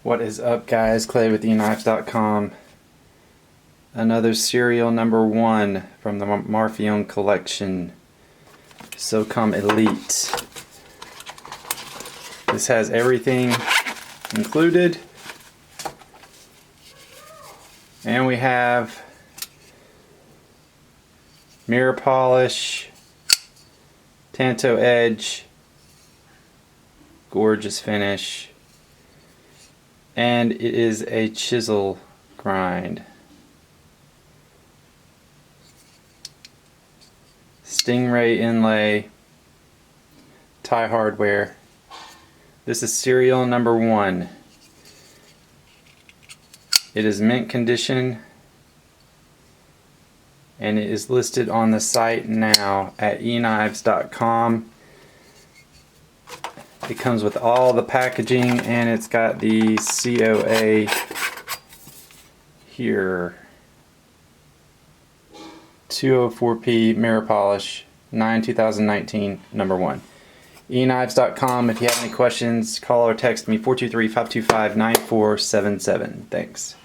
What is up, guys? Clay with EKNIVES.com. Another serial number 1 from the Marfione collection, Socom Elite. This has everything included, and we have mirror polish, Tanto edge, gorgeous finish, and it is a chisel grind. Stingray inlay, tie hardware. This is serial number 1. It is mint condition, and it is listed on the site now at EKNIVES.com. It comes with all the packaging, and it's got the COA here. 204p mirror polish, 9/2019, number 1. EKNIVES.com. If you have any questions, call or text me 423-525-9477. Thanks.